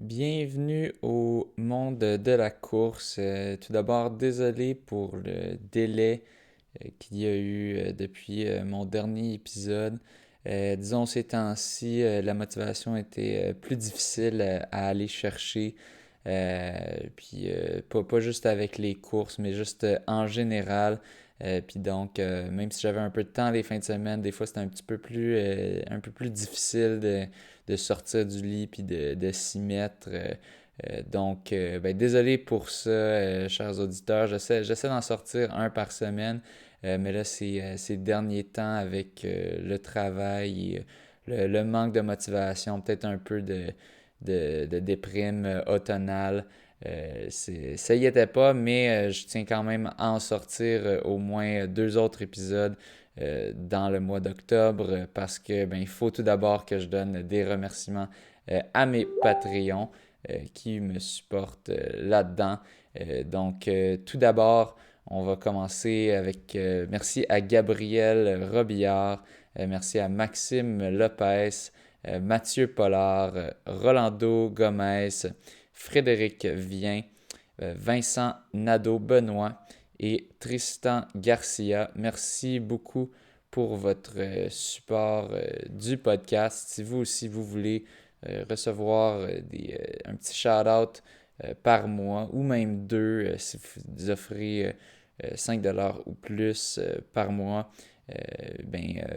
Bienvenue au monde de la course. Tout d'abord, désolé pour le délai qu'il y a eu depuis mon dernier épisode. Disons, ces temps-ci, la motivation était plus difficile à aller chercher. Pas juste avec les courses, mais juste en général. Puis donc, même si j'avais un peu de temps les fins de semaine, des fois c'était un peu plus difficile de sortir du lit puis de s'y mettre. Désolé pour ça, chers auditeurs. J'essaie d'en sortir un par semaine, mais là, ces derniers temps avec le travail et le manque de motivation, peut-être un peu de déprime automnale. Ça y était pas, mais je tiens quand même à en sortir au moins deux autres épisodes dans le mois d'octobre parce que il faut tout d'abord que je donne des remerciements à mes Patreons qui me supportent là-dedans. Tout d'abord, on va commencer avec merci à Gabriel Robillard, merci à Maxime Lopez, Mathieu Pollard, Rolando Gomez, Frédéric Vien, Vincent Nadeau-Benoît et Tristan Garcia. Merci beaucoup pour votre support du podcast. Si vous aussi vous voulez recevoir un petit shout-out par mois ou même deux si vous offrez 5$ ou plus par mois,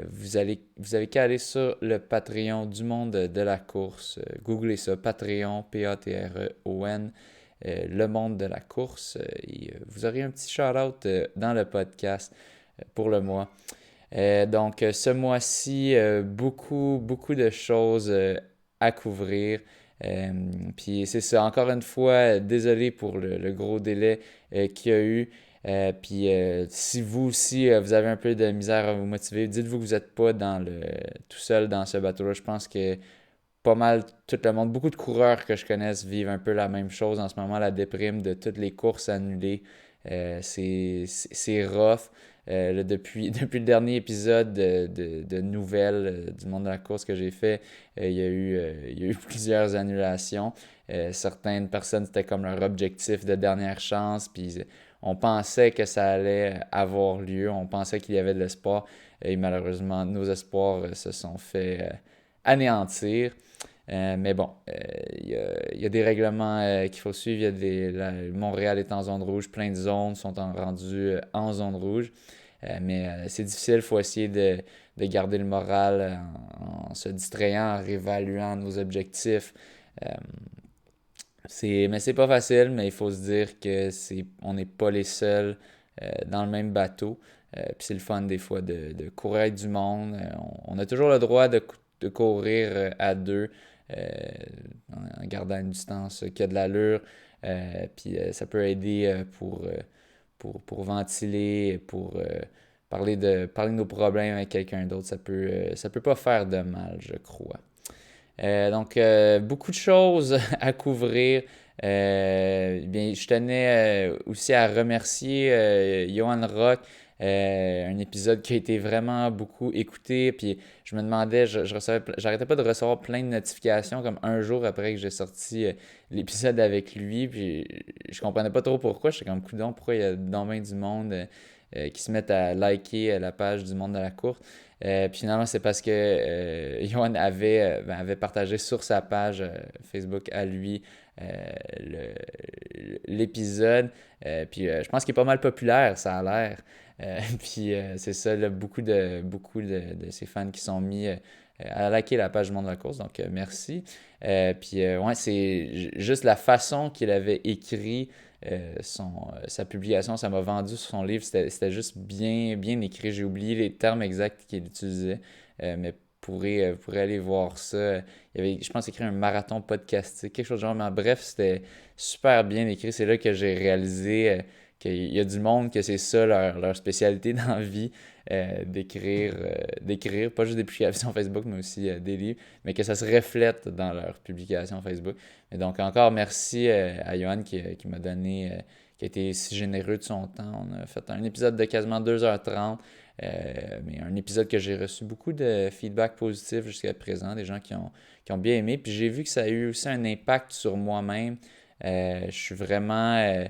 vous avez qu'à aller sur le Patreon du monde de la course. Googlez ça, Patreon, Patreon, le monde de la course. Et vous aurez un petit shout-out dans le podcast pour le mois. Ce mois-ci, beaucoup de choses à couvrir. Puis c'est ça, encore une fois, désolé pour le gros délai qu'il y a eu. Si vous aussi, vous avez un peu de misère à vous motiver, dites-vous que vous n'êtes pas tout seul dans ce bateau-là. Je pense que pas mal tout le monde, beaucoup de coureurs que je connaisse vivent un peu la même chose en ce moment, la déprime de toutes les courses annulées. C'est rough. Depuis le dernier épisode de nouvelles du monde de la course que j'ai fait, il y a eu plusieurs annulations. Certaines personnes, c'était comme leur objectif de dernière chance, puis on pensait que ça allait avoir lieu, on pensait qu'il y avait de l'espoir, et malheureusement, nos espoirs se sont fait anéantir. Mais bon, il y a des règlements qu'il faut suivre. Montréal est en zone rouge, plein de zones sont rendues en zone rouge. C'est difficile, il faut essayer de garder le moral en se distrayant, en réévaluant nos objectifs. Euh, mais c'est pas facile, mais il faut se dire que on n'est pas les seuls dans le même bateau. Puis c'est le fun des fois de courir avec du monde. On a toujours le droit de courir à deux euh, en gardant une distance qui a de l'allure. Ça peut aider pour ventiler, pour parler de nos problèmes avec quelqu'un d'autre. Ça peut pas faire de mal, je crois. Beaucoup de choses à couvrir. Je tenais aussi à remercier Johan Rock, un épisode qui a été vraiment beaucoup écouté. Puis je me demandais, j'arrêtais pas de recevoir plein de notifications comme un jour après que j'ai sorti l'épisode avec lui. Puis je comprenais pas trop pourquoi. J'étais comme coudonc, pourquoi il y a dans bien du monde qui se mettent à liker la page du monde de la course. Puis finalement, c'est parce que Johan avait partagé sur sa page Facebook à lui l'épisode. Je pense qu'il est pas mal populaire, ça a l'air. C'est ça, là, beaucoup de ses fans qui sont mis à liker la page du monde de la course. Donc, merci. C'est juste la façon qu'il avait écrit sa publication, ça m'a vendu sur son livre. C'était juste bien écrit. J'ai oublié les termes exacts qu'il utilisait, mais pourrez aller voir ça. Il avait, je pense, écrit un marathon podcastique, quelque chose de genre. Mais bref, c'était super bien écrit. C'est là que j'ai réalisé qu'il y a du monde que c'est ça leur spécialité dans la vie, d'écrire, pas juste des publications Facebook, mais aussi des livres, mais que ça se reflète dans leurs publications Facebook. Et donc encore merci à Johan qui m'a donné, qui a été si généreux de son temps. On a fait un épisode de quasiment 2h30. Mais un épisode que j'ai reçu beaucoup de feedback positif jusqu'à présent, des gens qui ont bien aimé. Puis j'ai vu que ça a eu aussi un impact sur moi-même. Je suis vraiment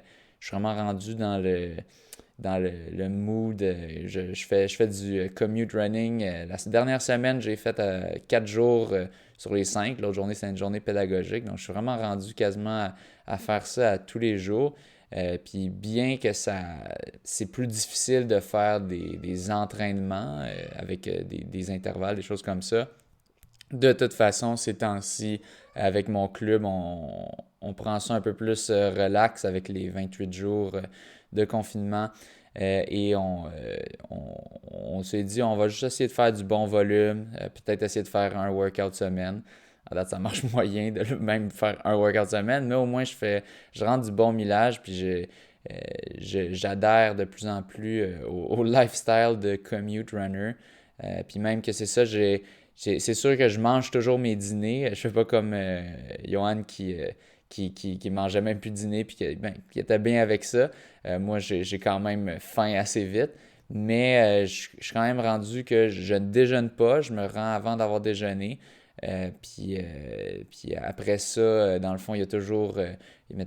rendu dans le mood. Je fais du commute running. La dernière semaine, j'ai fait 4 jours sur les 5. L'autre journée, c'est une journée pédagogique. Donc, je suis vraiment rendu quasiment à faire ça à tous les jours. Puis bien que c'est plus difficile de faire des entraînements avec des intervalles, des choses comme ça. De toute façon, ces temps-ci, avec mon club, on prend ça un peu plus relax avec les 28 jours de confinement. Et on s'est dit, on va juste essayer de faire du bon volume, peut-être essayer de faire un workout semaine. En date, ça marche moyen de même faire un workout semaine, mais au moins je rentre du bon millage, puis j'adhère de plus en plus au lifestyle de commute runner. Puis même que c'est ça, c'est sûr que je mange toujours mes dîners. Je fais pas comme Johan qui mangeait même plus de dîner puis qui était bien avec ça. Moi, j'ai quand même faim assez vite. Mais je suis quand même rendu que je ne déjeune pas. Je me rends avant d'avoir déjeuné. Puis après ça, dans le fond, il y a toujours.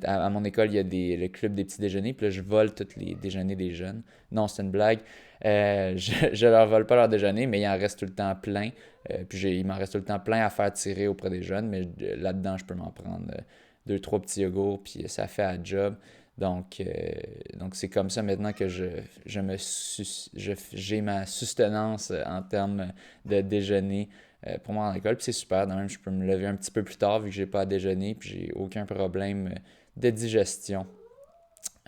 À mon école, il y a le club des petits déjeuners. Puis là, je vole tous les déjeuners des jeunes. Non, c'est une blague. Je leur vole pas leur déjeuner, mais il en reste tout le temps plein. Puis il m'en reste tout le temps plein à faire tirer auprès des jeunes, mais là-dedans, je peux m'en prendre deux, trois petits yogourts, puis ça fait à job. Donc c'est comme ça maintenant que j'ai ma sustenance en termes de déjeuner pour moi à l'école. Puis c'est super, même je peux me lever un petit peu plus tard vu que j'ai pas à déjeuner, puis j'ai aucun problème de digestion.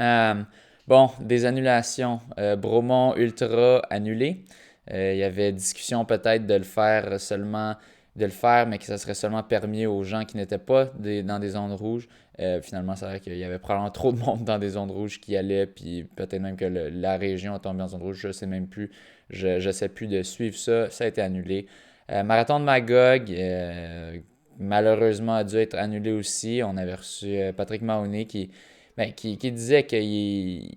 Euh, bon, des annulations. Bromont Ultra annulé. Il y avait discussion peut-être de le faire, mais que ça serait seulement permis aux gens qui n'étaient pas dans des zones rouges. Finalement, c'est vrai qu'il y avait probablement trop de monde dans des zones rouges qui allaient, puis peut-être même que la région a tombé en zone rouge, je sais même plus. Je sais plus de suivre ça. Ça a été annulé. Marathon de Magog, malheureusement, a dû être annulé aussi. On avait reçu Patrick Mahoney qui disait qu'il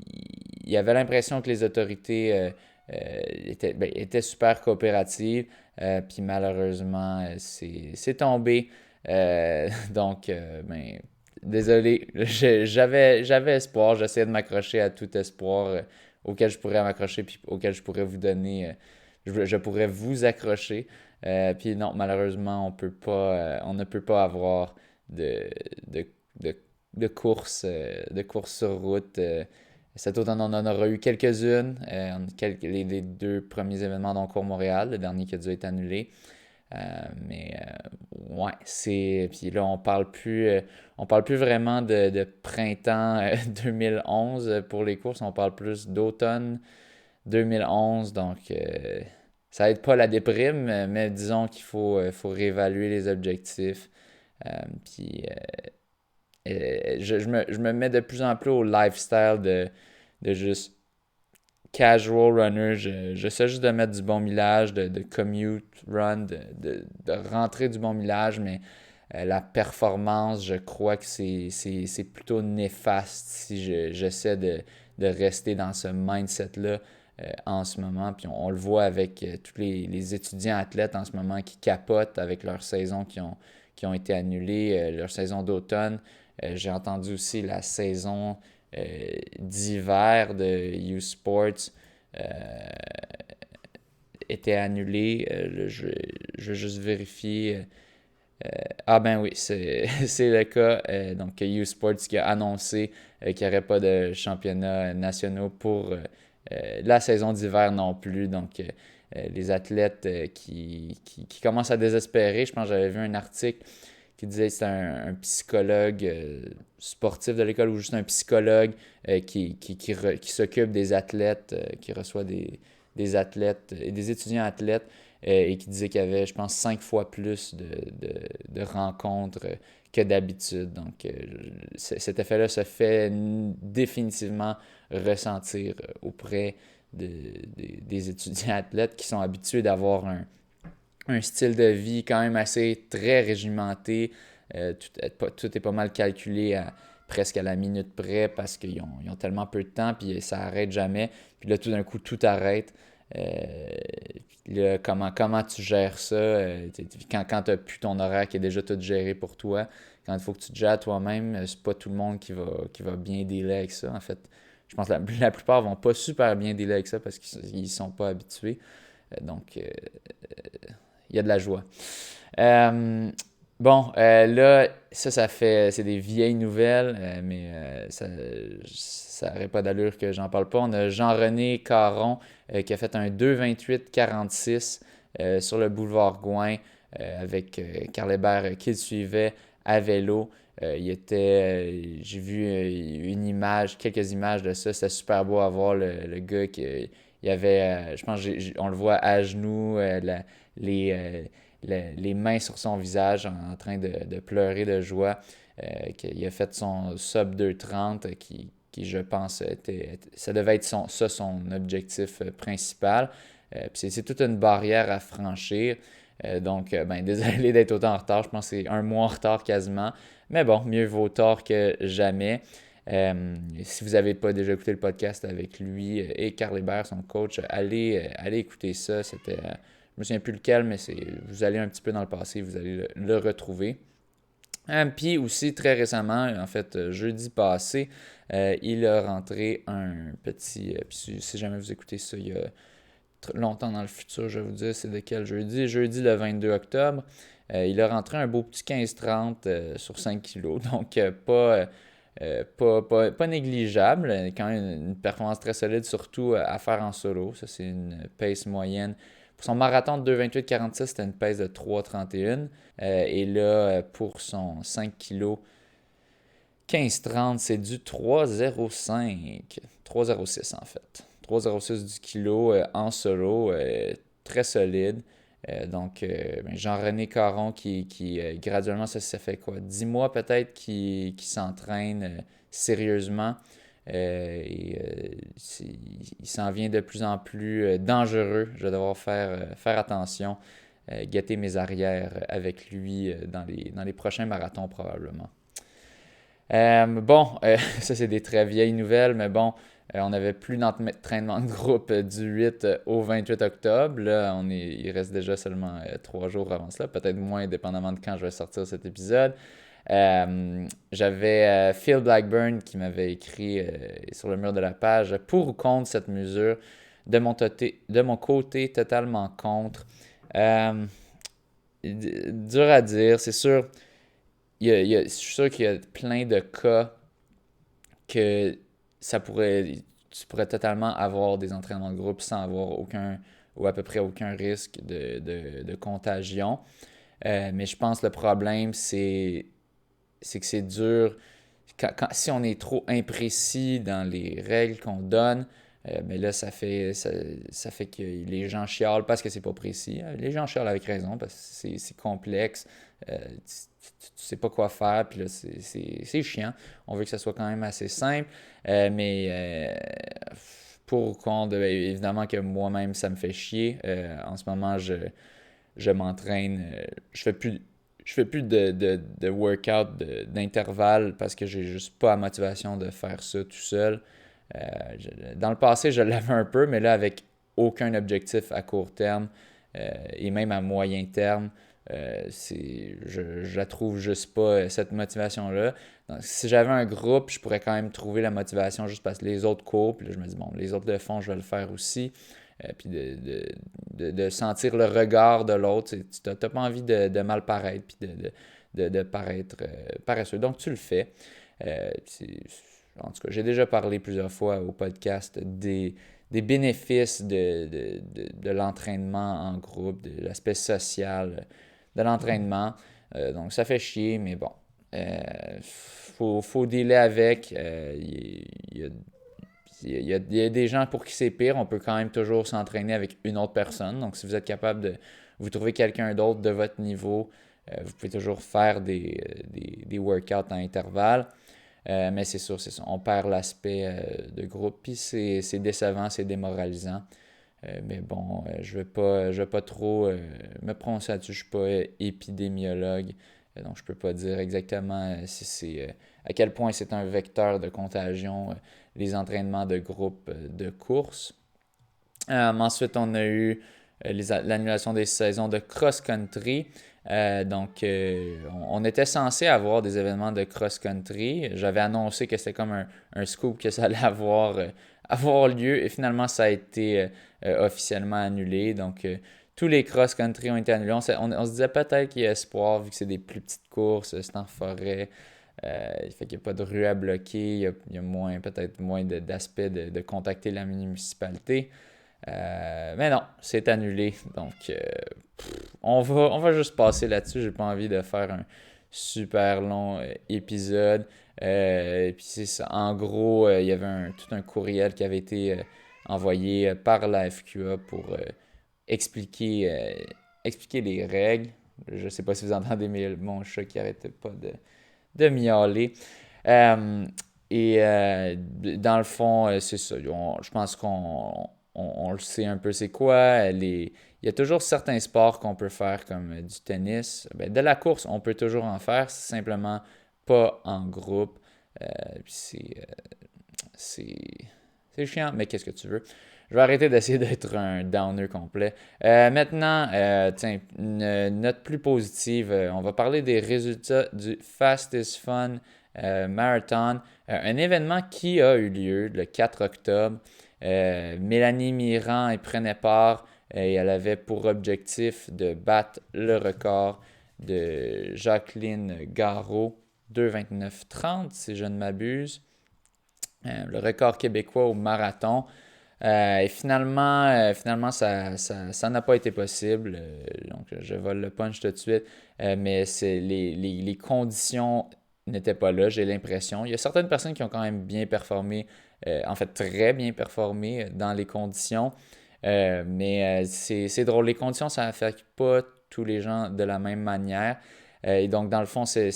avait l'impression que les autorités étaient super coopératives, puis malheureusement, c'est tombé. Donc, désolé, j'avais espoir, j'essayais de m'accrocher à tout espoir auquel je pourrais m'accrocher, puis auquel je pourrais vous donner, je pourrais vous accrocher. Puis non, malheureusement, on ne peut pas avoir de, de, de de course sur route. Cet automne, on en aura eu quelques-unes. Les deux premiers événements d'Encours Montréal, le dernier qui a dû être annulé. Ouais, c'est. Puis là, on parle plus vraiment de printemps 2011 pour les courses, on parle plus d'automne 2011. Donc, ça aide pas la déprime, mais disons qu'il faut réévaluer les objectifs. Puis je me mets de plus en plus au lifestyle de juste casual runner. J'essaie juste de mettre du bon millage, de commute run, de rentrer du bon millage, mais la performance, je crois que c'est plutôt néfaste si j'essaie de rester dans ce mindset-là en ce moment. Puis on le voit avec tous les étudiants athlètes en ce moment qui capotent avec leur saison qui ont été annulées, leur saison d'automne. J'ai entendu aussi la saison d'hiver de U Sports euh, était annulée. Je vais juste vérifier. Ah ben oui, c'est le cas. Donc, U Sports qui a annoncé qu'il n'y aurait pas de championnats nationaux pour la saison d'hiver non plus. Donc, les athlètes qui commencent à désespérer. Je pense que j'avais vu un article qui disait que c'était un psychologue sportif de l'école ou juste un psychologue qui s'occupe des athlètes, qui reçoit des athlètes et des étudiants athlètes et qui disait qu'il y avait, je pense, 5 fois plus de rencontres que d'habitude. Donc, cet effet-là se fait définitivement ressentir auprès des étudiants athlètes qui sont habitués d'avoir un style de vie quand même assez très régimenté. Tout est pas mal calculé presque à la minute près parce qu'ils ont tellement peu de temps puis ça arrête jamais. Puis là, tout d'un coup, tout arrête. Là, comment tu gères ça? Quand tu n'as plus ton horaire qui est déjà tout géré pour toi, quand il faut que tu te gères toi-même, c'est pas tout le monde qui va bien dealer avec ça. En fait, je pense que la plupart vont pas super bien dealer avec ça parce qu'ils sont pas habitués. Donc, il y a de la joie. Euh, bon, là, c'est des vieilles nouvelles, mais ça n'aurait pas d'allure que j'en parle pas. On a Jean-René Caron qui a fait un 2:28:46 sur le boulevard Gouin avec Carl Hébert qui le suivait à vélo. J'ai vu quelques images de ça. C'était super beau à voir le gars il y avait, je pense, on le voit à genoux, les, euh, les mains sur son visage en train de pleurer de joie. Il a fait son sub 2:30 qui je pense, ça devait être son objectif principal. C'est toute une barrière à franchir. Donc, ben, désolé d'être autant en retard. Je pense que c'est un mois en retard quasiment. Mais bon, mieux vaut tard que jamais. Si vous n'avez pas déjà écouté le podcast avec lui et Carl Hébert, son coach, allez écouter ça. Je me souviens plus lequel, mais vous allez un petit peu dans le passé, vous allez le retrouver. Puis aussi, très récemment, en fait, jeudi passé, il a rentré un petit. Si jamais vous écoutez ça il y a longtemps dans le futur, je vais vous dire c'est de quel jeudi. Jeudi le 22 octobre. Il a rentré un beau petit 15-30 sur 5 kilos. Donc, pas négligeable. Quand même une performance très solide, surtout à faire en solo. Ça, c'est une pace moyenne. Pour son marathon de 2:28:46, c'était une pace de 3:31. Et là, pour son 5 kg 15-30, c'est du 3:05. 3:06 en fait. 3:06 du kilo en solo. Très solide. Ben, Jean-René Caron qui graduellement, ça fait quoi? 10 mois peut-être qui s'entraîne sérieusement. Il s'en vient de plus en plus dangereux. Je vais devoir faire attention, guetter mes arrières avec lui dans les prochains marathons probablement. Bon, ça c'est des très vieilles nouvelles, mais bon, on n'avait plus d'entraînement de groupe du 8 au 28 octobre. Là, il reste déjà seulement 3 jours avant cela, peut-être moins, dépendamment de quand je vais sortir cet épisode. J'avais Phil Blackburn qui m'avait écrit sur le mur de la page pour ou contre cette mesure. De mon côté, totalement contre. Dur à dire, c'est sûr. Je suis sûr qu'il y a plein de cas que tu pourrais totalement avoir des entraînements de groupe sans avoir aucun ou à peu près aucun risque de contagion. Mais je pense que le problème, c'est que c'est dur. Si on est trop imprécis dans les règles qu'on donne, mais là, ça fait que les gens chialent parce que c'est pas précis. Les gens chialent avec raison parce que c'est complexe. Tu sais pas quoi faire, puis là, c'est chiant. On veut que ça soit quand même assez simple. Mais pour ou contre, évidemment que moi-même, ça me fait chier. En ce moment, je m'entraîne. Je fais plus de workout d'intervalle parce que j'ai juste pas la motivation de faire ça tout seul. Dans le passé, je l'avais un peu, mais là, avec aucun objectif à court terme et même à moyen terme, je la trouve juste pas, cette motivation-là. Donc, si j'avais un groupe, je pourrais quand même trouver la motivation juste parce que les autres courent. Puis là, je me dis, bon, les autres le font, je vais le faire aussi. Puis de sentir le regard de l'autre. Tu n'as pas envie de mal paraître, puis de paraître paresseux. Donc, tu le fais. En tout cas, j'ai déjà parlé plusieurs fois au podcast des bénéfices de l'entraînement en groupe, de l'aspect social de l'entraînement. Donc, ça fait chier, mais bon. Faut dealer avec. Il y a des gens pour qui c'est pire. On peut quand même toujours s'entraîner avec une autre personne. Donc, si vous êtes capable de vous trouver quelqu'un d'autre de votre niveau, vous pouvez toujours faire des workouts à intervalles. Mais c'est sûr, c'est ça. On perd l'aspect de groupe. Puis c'est décevant, c'est démoralisant. Mais bon, je vais pas trop me prononcer là-dessus. Je ne suis pas épidémiologue. Donc, je ne peux pas dire exactement si à quel point c'est un vecteur de contagion, les entraînements de groupe de course. Ensuite, on a eu l'annulation des saisons de cross-country. On était censé avoir des événements de cross-country. J'avais annoncé que c'était comme un scoop que ça allait avoir lieu et finalement ça a été officiellement annulé. Tous les cross-country ont été annulés. On se disait peut-être qu'il y a espoir vu que c'est des plus petites courses, c'est en forêt. Fait qu'il n'y a pas de rue à bloquer, il y a peut-être moins d'aspect de contacter la municipalité. Mais non, c'est annulé. On va juste passer là-dessus. J'ai pas envie de faire un super long épisode. Puis c'est ça. En gros, il y avait tout un courriel qui avait été envoyé par la FQA pour expliquer les règles. Je sais pas si vous entendez mon chat qui arrête pas de miauler. Euh, dans le fond, c'est ça. Je pense qu'on le sait un peu c'est quoi. Il y a toujours certains sports qu'on peut faire comme du tennis. Ben, de la course, on peut toujours en faire, c'est simplement pas en groupe. Puis c'est, c'est chiant, mais qu'est-ce que tu veux? Je vais arrêter d'essayer d'être un downer complet. Maintenant, tiens, une note plus positive. On va parler des résultats du Fastest Fun Marathon, un événement qui a eu lieu le 4 octobre. Mélanie Mirand y prenait part et elle avait pour objectif de battre le record de Jacqueline Garraud, 2:29:30 si je ne m'abuse. Le record québécois au marathon. Et finalement ça n'a pas été possible. Donc, je vole le punch tout de suite. Mais les conditions n'étaient pas là, j'ai l'impression. Il y a certaines personnes qui ont quand même bien performé, en fait très bien performé dans les conditions. Mais c'est drôle, les conditions, ça n'affecte pas tous les gens de la même manière. Et donc, dans le fond, il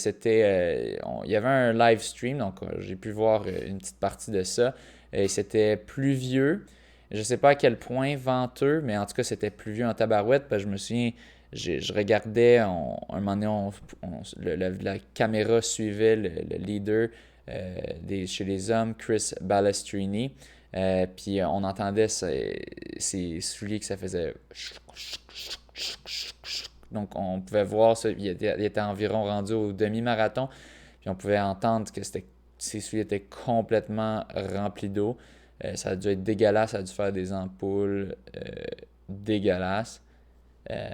y avait un live stream, donc j'ai pu voir une petite partie de ça. Et c'était pluvieux. Je sais pas à quel point venteux, mais en tout cas, c'était pluvieux en tabarouette. Parce que je me souviens, je regardais, un moment donné, la caméra suivait le leader chez les hommes, Chris Balestrini. Puis on entendait ses souliers que ça faisait. Donc on pouvait voir ça. Il était environ rendu au demi-marathon. Puis on pouvait entendre que ses souliers étaient complètement remplis d'eau. Ça a dû être dégueulasse, ça a dû faire des ampoules dégueulasses. Euh,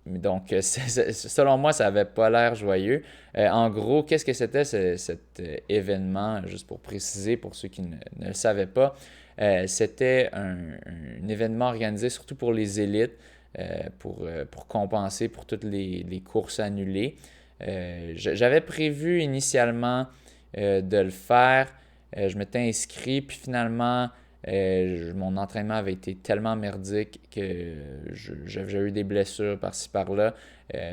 donc, selon moi, ça n'avait pas l'air joyeux. En gros, qu'est-ce que c'était cet événement, juste pour préciser, pour ceux qui ne le savaient pas? C'était un événement organisé surtout pour les élites, pour compenser pour toutes les courses annulées. J'avais prévu initialement de le faire. Je m'étais inscrit, puis finalement, mon entraînement avait été tellement merdique que j'avais eu des blessures par-ci par-là.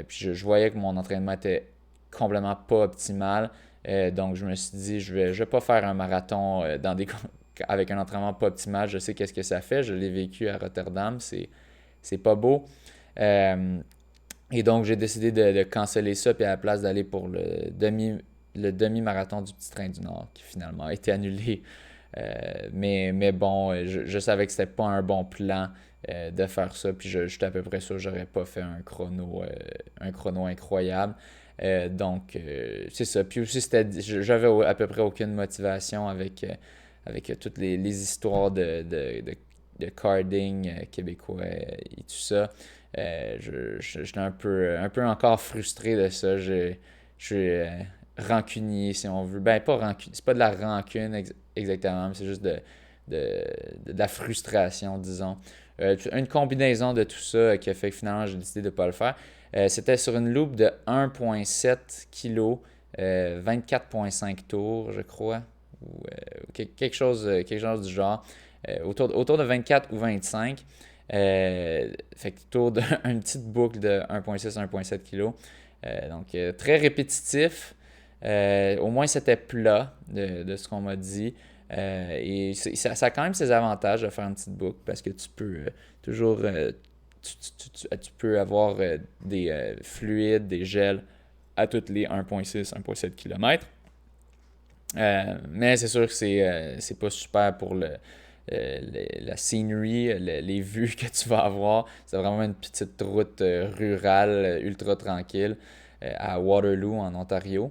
Puis je voyais que mon entraînement était complètement pas optimal. Donc je me suis dit, je vais pas faire un marathon avec un entraînement pas optimal. Je sais qu'est-ce que ça fait. Je l'ai vécu à Rotterdam. C'est pas beau. Euh, et donc j'ai décidé de canceller ça, puis à la place d'aller pour le demi-marathon du Petit Train du Nord, qui finalement a été annulé. Mais bon, je savais que c'était pas un bon plan de faire ça, puis j'étais à peu près sûr que j'aurais pas fait un chrono incroyable. C'est ça. Puis aussi, j'avais à peu près aucune motivation avec toutes les histoires de carding québécois et tout ça. J'étais un peu encore frustré de ça. Je suis rancunier, si on veut. Ben, pas rancune. C'est pas de la rancune exactement, mais c'est juste de la frustration, disons. Une combinaison de tout ça qui a fait que finalement j'ai décidé de ne pas le faire. C'était sur une loupe de 1,7 kg, 24,5 tours, je crois, ou quelque chose du genre, autour de 24 ou 25. Fait que autour d'une petite boucle de 1,6-1,7 kg. Très répétitif. Au moins, c'était plat de ce qu'on m'a dit. Et ça a quand même ses avantages de faire une petite boucle parce que tu peux toujours tu peux avoir des fluides, des gels à toutes les 1,6-1,7 km. Mais c'est sûr que c'est pas super pour la scenery, les vues que tu vas avoir. C'est vraiment une petite route rurale ultra tranquille à Waterloo en Ontario.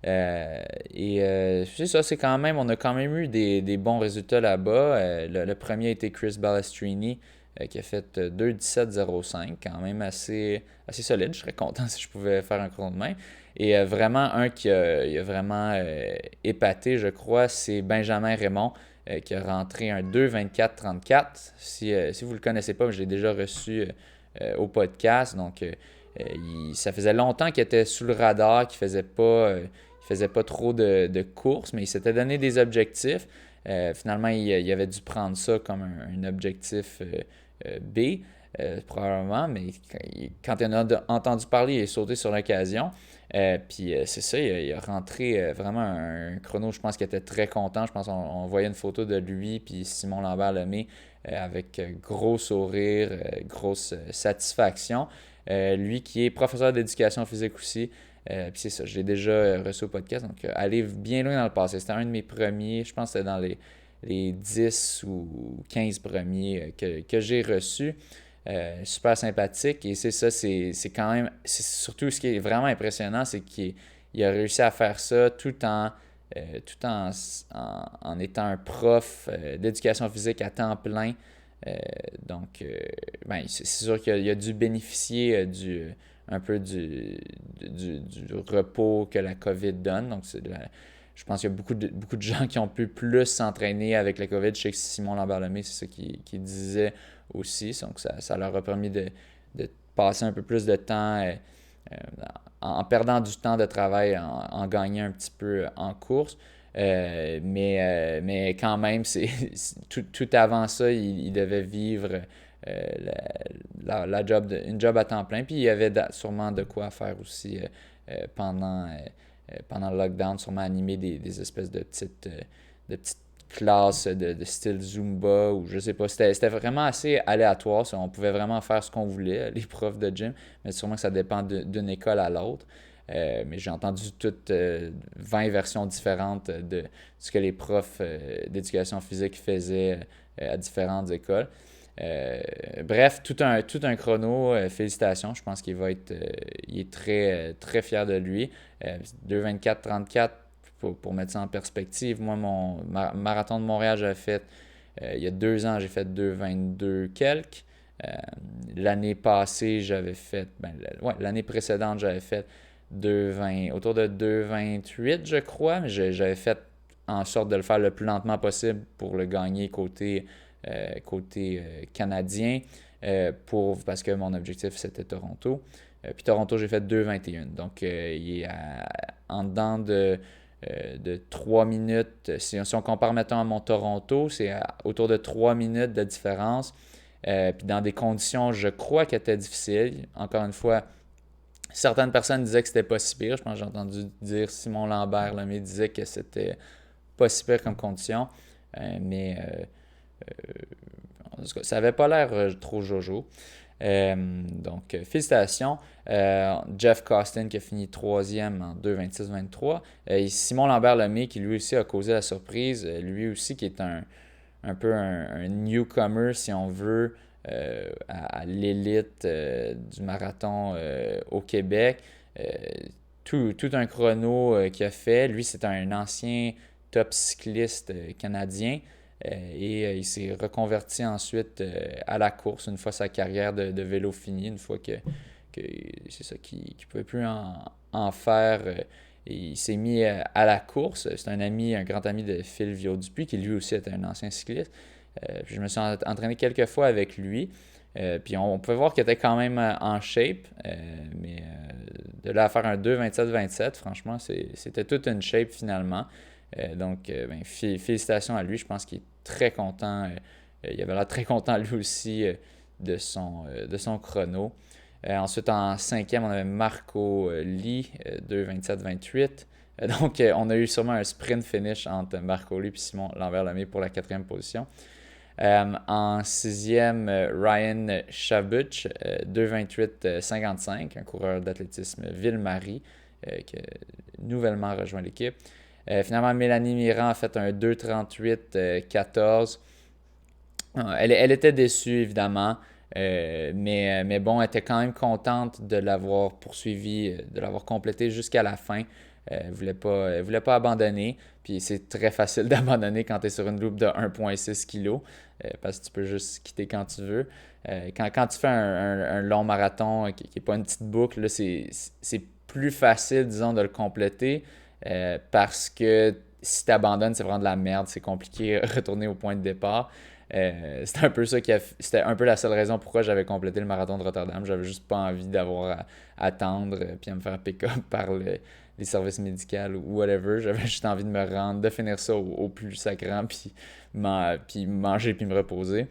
C'est ça, on a quand même eu des bons résultats là-bas. Le premier a été Chris Balestrini qui a fait 2:17,05, quand même assez solide. Je serais content si je pouvais faire un chrono de même. Et vraiment, un il a vraiment épaté, je crois, c'est Benjamin Raymond qui a rentré un 2:24,34. Si vous ne le connaissez pas, je l'ai déjà reçu au podcast. Donc, ça faisait longtemps qu'il était sous le radar, qu'il faisait pas trop de courses, mais il s'était donné des objectifs. Finalement, il avait dû prendre ça comme un objectif B, probablement, mais quand il en a entendu parler, il est sauté sur l'occasion. Puis c'est ça, il a rentré vraiment un chrono, je pense qu'il était très content. Je pense qu'on voyait une photo de lui puis Simon Lambert-Lemay avec gros sourire, grosse satisfaction. Lui qui est professeur d'éducation physique aussi. Puis c'est ça, je l'ai déjà reçu au podcast, donc aller bien loin dans le passé. C'était un de mes premiers, je pense que c'était dans les 10 ou 15 premiers que j'ai reçus. Super sympathique. Et c'est ça, c'est quand même. C'est surtout ce qui est vraiment impressionnant, c'est qu'il a réussi à faire ça tout en étant un prof d'éducation physique à temps plein. Ben, c'est sûr qu'il a dû bénéficier un peu du repos que la COVID donne. Donc, je pense qu'il y a beaucoup de gens qui ont pu plus s'entraîner avec la COVID. Je sais que Simon Lambert-Lemay, c'est ça qu'il disait aussi. Donc, ça leur a permis de passer un peu plus de temps euh, en perdant du temps de travail, en gagnant un petit peu en course. Mais quand même, tout avant ça, il devait vivre une job à temps plein. Puis il y avait sûrement de quoi faire aussi pendant le lockdown, sûrement animer des espèces de petites classes de style Zumba ou je sais pas. C'était vraiment assez aléatoire. On pouvait vraiment faire ce qu'on voulait, les profs de gym, mais sûrement que ça dépend d'une école à l'autre. Mais j'ai entendu toutes 20 versions différentes de ce que les profs d'éducation physique faisaient à différentes écoles. Bref, tout un chrono. Félicitations. Je pense il est très fier de lui. 2:24,34 pour mettre ça en perspective. Moi, mon marathon de Montréal, j'avais fait il y a 2 ans, j'ai fait 2:22 quelques. Euh, L'année passée, l'année précédente, j'avais fait 2:20, autour de 2:28, je crois, mais j'avais fait en sorte de le faire le plus lentement possible pour le gagner côté canadien, parce que mon objectif c'était Toronto. Puis Toronto, j'ai fait 2:21. Donc, il est en dedans de 3 minutes. Si on compare, mettons, à mon Toronto, c'est autour de 3 minutes de différence. Puis dans des conditions, je crois qu'elles étaient difficiles. Encore une fois, certaines personnes disaient que c'était pas si pire. Je pense que j'ai entendu dire Simon Lambert, Lemay disait que c'était pas si pire comme condition. Mais en tout cas, ça avait pas l'air trop jojo. Donc, félicitations. Jeff Costin qui a fini troisième en 2:26,23. Et Simon Lambert-Lemay qui lui aussi a causé la surprise. Lui aussi qui est un peu un newcomer, si on veut, à l'élite du marathon au Québec. Euh, tout un chrono qu'il a fait. Lui, c'est un ancien top cycliste canadien. Il s'est reconverti ensuite à la course une fois sa carrière de vélo finie, une fois que c'est ça qu'il ne pouvait plus en faire. Il s'est mis à la course. C'est un grand ami de Phil Viau-Dupuis, qui lui aussi était un ancien cycliste. Puis je me suis entraîné quelques fois avec lui. Puis on pouvait voir qu'il était quand même en shape. Mais de là à faire un 2:27,27, franchement, c'était toute une shape finalement. Félicitations à lui. Je pense qu'il est très content. Il avait l'air très content lui aussi de son chrono. Ensuite, en cinquième, on avait Marco Lee, 2:27,28. Donc, on a eu sûrement un sprint finish entre Marco Lee et Simon Lambert-Lemay pour la quatrième position. En sixième, Ryan Chabuch, 2:28,55, un coureur d'athlétisme Ville-Marie qui a nouvellement rejoint l'équipe. Finalement, Mélanie Mirand a fait un 2:38,14. Elle était déçue, évidemment, mais bon, elle était quand même contente de l'avoir poursuivi, de l'avoir complété jusqu'à la fin. Elle voulait pas abandonner. Puis c'est très facile d'abandonner quand tu es sur une loupe de 1,6 kg, parce que tu peux juste quitter quand tu veux. Quand tu fais un long marathon qui n'est pas une petite boucle, là, c'est plus facile, disons, de le compléter, parce que si tu abandonnes, c'est vraiment de la merde. C'est compliqué de retourner au point de départ. C'était un peu c'était un peu la seule raison pourquoi j'avais complété le marathon de Rotterdam. J'avais juste pas envie d'avoir à attendre puis à me faire pick-up par les services médicaux ou whatever. J'avais juste envie de me rendre, de finir ça au plus sacrant puis manger puis me reposer.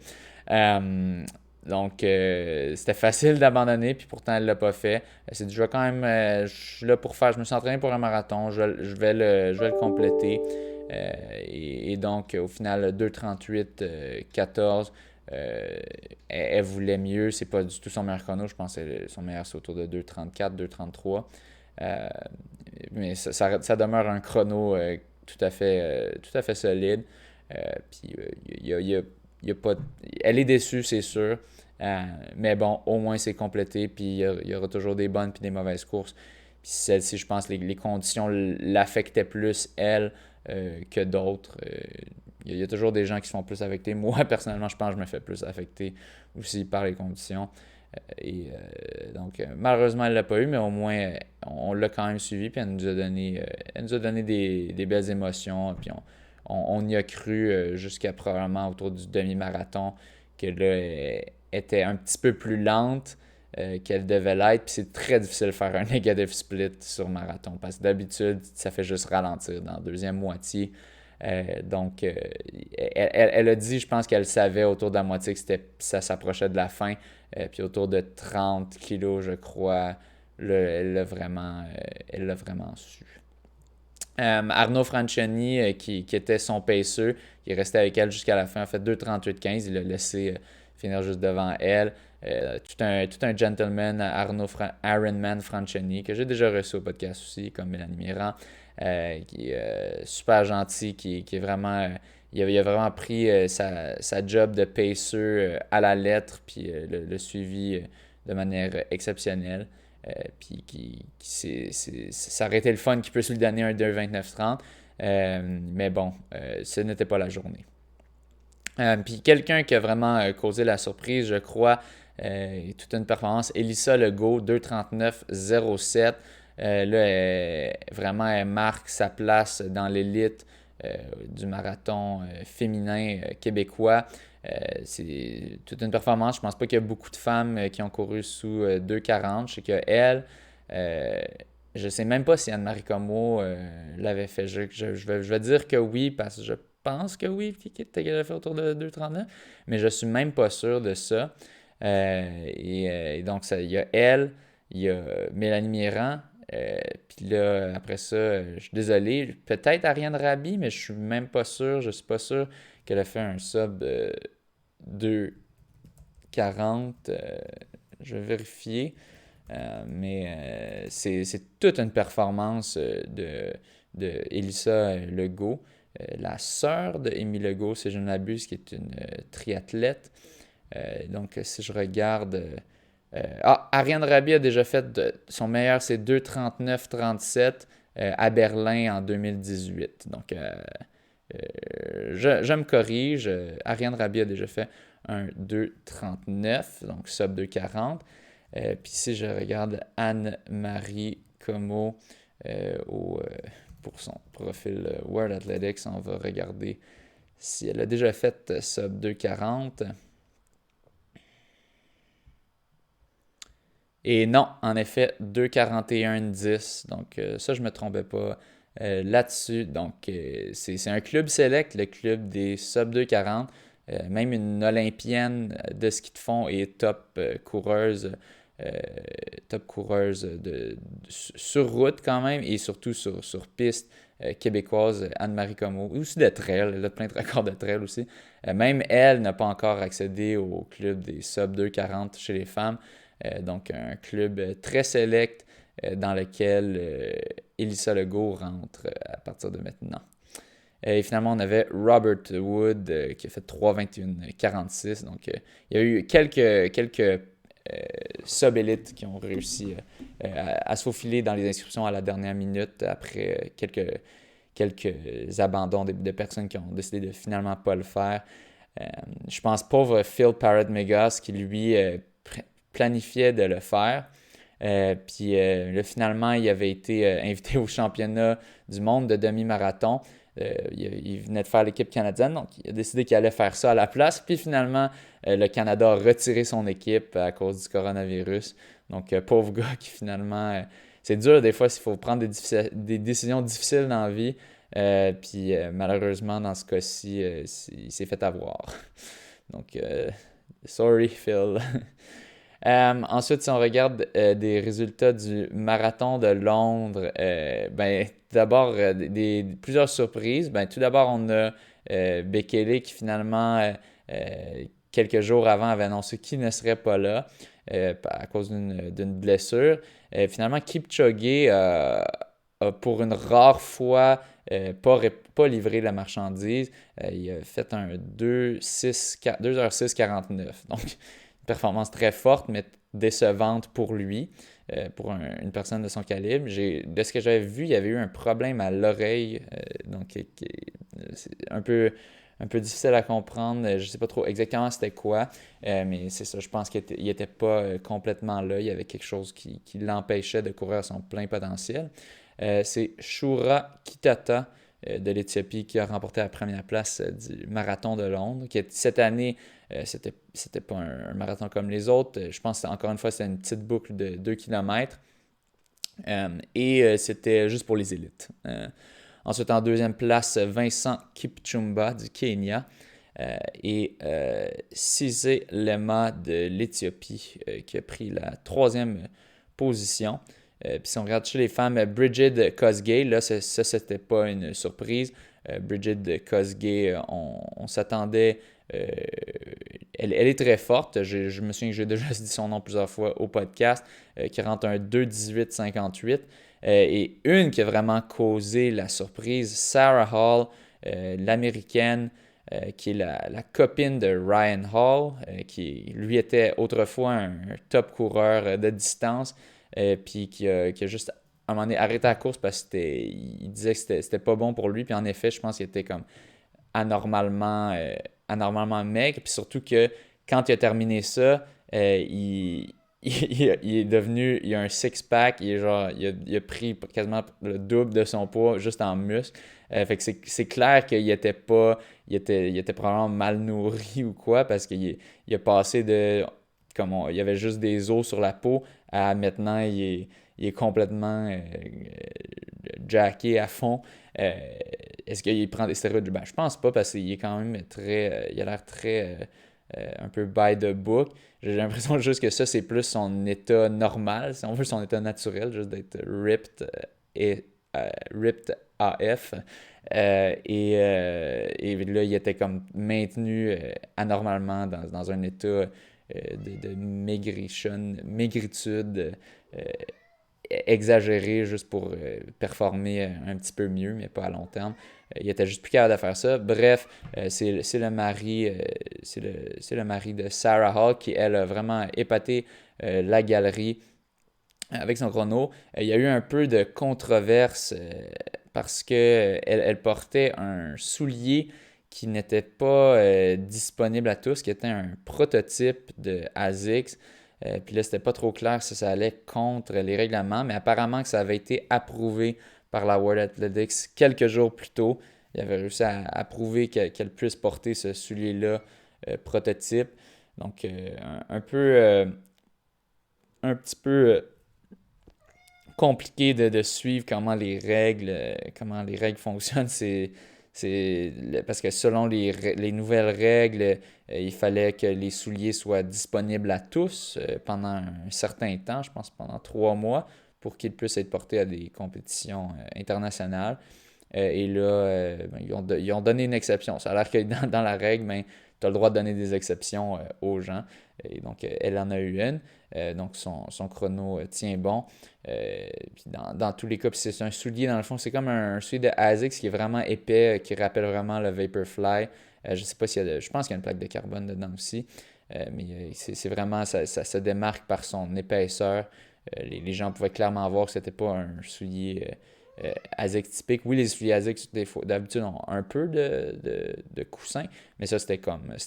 Euh, donc, c'était facile d'abandonner, puis pourtant, elle l'a pas fait. Elle s'est dit, je vais quand même, je suis là pour faire, je me suis entraîné pour un marathon, je vais le compléter. Et donc, au final, 2,38, 14, elle voulait mieux. C'est pas du tout son meilleur chrono. Je pense que son meilleur, c'est autour de 2,34, 2,33. Euh, mais ça demeure un chrono tout à fait solide. Puis, il y a pas, elle est déçue, c'est sûr. Mais bon, au moins c'est complété. Puis il y aura toujours des bonnes puis des mauvaises courses. Puis celle-ci, je pense que les conditions l'affectaient plus, elle, que d'autres. Il y a toujours des gens qui se font plus affecter. Moi, personnellement, je pense que je me fais plus affecter aussi par les conditions. Donc, malheureusement, elle ne l'a pas eu, mais au moins, on l'a quand même suivi. Puis elle nous a donné des belles émotions. Puis on y a cru jusqu'à probablement autour du demi-marathon, que là, elle était un petit peu plus lente qu'elle devait l'être. Puis c'est très difficile de faire un negative split sur marathon, parce que d'habitude, ça fait juste ralentir dans la deuxième moitié. Donc, elle a dit, je pense qu'elle savait autour de la moitié que ça s'approchait de la fin. Puis autour de 30 kilos, je crois, là, elle l'a vraiment su. Arnaud Franchioni, qui était son paceur, qui est resté avec elle jusqu'à la fin, a fait 2,38,15. Il l'a laissé finir juste devant elle. Tout un gentleman, Ironman Franchioni, que j'ai déjà reçu au podcast aussi, comme Mélanie Mirand, qui est super gentil, qui est vraiment. Il a vraiment pris sa job de pacer à la lettre, puis le suivi de manière exceptionnelle. Puis ça aurait été le fun qu'il puisse lui donner un 2,29,30. Mais bon, ce n'était pas la journée. Puis quelqu'un qui a vraiment causé la surprise, je crois, toute une performance, Elissa Legault, 2,39,07. Là, vraiment, elle marque sa place dans l'élite du marathon féminin québécois. C'est toute une performance. Je pense pas qu'il y a beaucoup de femmes qui ont couru sous 2,40. Je sais qu'elle, je sais même pas si Anne-Marie Comeau l'avait fait. Je vais dire que oui, parce que je pense que oui, qu'elle a fait autour de 2,39, mais je suis même pas sûr de ça. Et donc, il y a elle, il y a Mélanie Mirand, puis là, après ça, je suis désolé, peut-être Ariane Rabi, mais je suis même pas sûr, je suis pas sûr qu'elle a fait un sub 2,40. Je vais vérifier. Mais c'est toute une performance de Elissa Legault, la sœur de Émile Legault, si je ne m'abuse, qui est une triathlète. Donc, si je regarde. Ariane Rabi a déjà fait son meilleur, c'est 2,39,37 à Berlin en 2018. Donc, je me corrige. Ariane Rabi a déjà fait un 2,39, donc sub 2,40. Puis si je regarde Anne-Marie Comeau pour son profil World Athletics, on va regarder si elle a déjà fait sub 2,40. Et non, en effet, 2,41,10. Donc ça, je ne me trompais pas là-dessus. Donc c'est un club select, le club des sub 2,40. Même une Olympienne de ski de fond et euh, top coureuse sur route quand même, et surtout sur piste québécoise, Anne-Marie Comeau, et aussi de trail, elle a plein de records de trail aussi. Même elle n'a pas encore accédé au club des sub 2,40 chez les femmes. Donc un club très select dans lequel Elissa Legault rentre à partir de maintenant. Et finalement, on avait Robert Wood qui a fait 3:21:46. Donc, il y a eu quelques sub-élites qui ont réussi à se faufiler dans les inscriptions à la dernière minute après quelques abandons de personnes qui ont décidé de finalement pas le faire. Je pense pauvre Phil Parrott-Megas qui lui planifiait de le faire. Puis là, finalement, il avait été invité au championnat du monde de demi-marathon. Il venait de faire l'équipe canadienne, donc il a décidé qu'il allait faire ça à la place. Puis finalement, le Canada a retiré son équipe à cause du coronavirus. Donc, pauvre gars qui finalement... c'est dur des fois s'il faut prendre des décisions difficiles dans la vie. Puis malheureusement, dans ce cas-ci, il s'est fait avoir. Donc, sorry Phil. Ensuite, si on regarde des résultats du marathon de Londres, d'abord, plusieurs surprises. Tout d'abord, on a Bekele qui finalement, quelques jours avant, avait annoncé qu'il ne serait pas là à cause d'une blessure. Finalement, Kipchoge a pour une rare fois pas livré la marchandise. Il a fait un 2h06:49. Donc, performance très forte, mais décevante pour lui, pour une personne de son calibre. De ce que j'avais vu, il y avait eu un problème à l'oreille, donc c'est un peu difficile à comprendre. Je ne sais pas trop exactement c'était quoi, mais c'est ça, je pense qu'il n'était pas complètement là. Il y avait quelque chose qui l'empêchait de courir à son plein potentiel. C'est Shura Kitata de l'Éthiopie qui a remporté la première place du marathon de Londres, qui cette année, c'était pas un marathon comme les autres. Je pense encore une fois, c'était une petite boucle de 2 km. Et c'était juste pour les élites. Ensuite, en deuxième place, Vincent Kipchumba du Kenya et Cissé Lema de l'Éthiopie qui a pris la troisième position. Puis si on regarde chez les femmes, Brigid Kosgei, là, ça c'était pas une surprise. Brigid Kosgei, on s'attendait... elle est très forte. Je me souviens que j'ai déjà dit son nom plusieurs fois au podcast, qui rentre un 2:18:58. Et une qui a vraiment causé la surprise, Sarah Hall, l'américaine, qui est la copine de Ryan Hall, qui lui était autrefois un top coureur de distance, puis qui a juste à un moment donné arrêté la course parce qu'il disait que c'était pas bon pour lui. Puis en effet, je pense qu'il était comme anormalement maigre. Puis surtout que quand il a terminé ça, il est devenu, il a un six-pack, il a pris quasiment le double de son poids juste en muscle. Fait que c'est clair qu'il était pas, il était probablement mal nourri ou quoi, parce qu'il a passé de, il y avait juste des os sur la peau, à maintenant il est complètement jacké à fond. Est-ce qu'il prend des stéroïdes? Je pense pas, parce qu'il est quand même il a l'air très un peu by the book. J'ai l'impression juste que ça, c'est plus son état normal, si on veut, son état naturel, juste d'être ripped AF. Et là, il était comme maintenu anormalement dans un état de maigritude exagéré juste pour performer un petit peu mieux, mais pas à long terme. Il était juste plus capable de faire ça. Bref, c'est le mari de Sarah Hall qui, elle, a vraiment épaté la galerie avec son chrono. Il y a eu un peu de controverse parce que elle portait un soulier qui n'était pas disponible à tous, qui était un prototype de ASICS. Puis là, c'était pas trop clair si ça allait contre les règlements, mais apparemment que ça avait été approuvé par la World Athletics quelques jours plus tôt. Il avait réussi à approuver qu'elle puisse porter ce soulier-là prototype. Donc, un petit peu compliqué de suivre comment les règles fonctionnent. Parce que selon les nouvelles règles, il fallait que les souliers soient disponibles à tous pendant un certain temps, je pense pendant 3 mois, pour qu'ils puissent être portés à des compétitions internationales. Et là, ils ont donné une exception. Ça a l'air que dans la règle, tu as le droit de donner des exceptions aux gens. Et donc, elle en a eu une. Donc, son chrono tient bon. Puis dans tous les cas, puis c'est un soulier, dans le fond, c'est comme un soulier de ASICS qui est vraiment épais, qui rappelle vraiment le Vaporfly. Je sais pas s'il y a je pense qu'il y a une plaque de carbone dedans aussi. Mais c'est vraiment, ça se démarque par son épaisseur. Les gens pouvaient clairement voir que c'était pas un soulier ASICS typique. Oui, les souliers ASICS, d'habitude, ont un peu de coussin, mais ça, c'était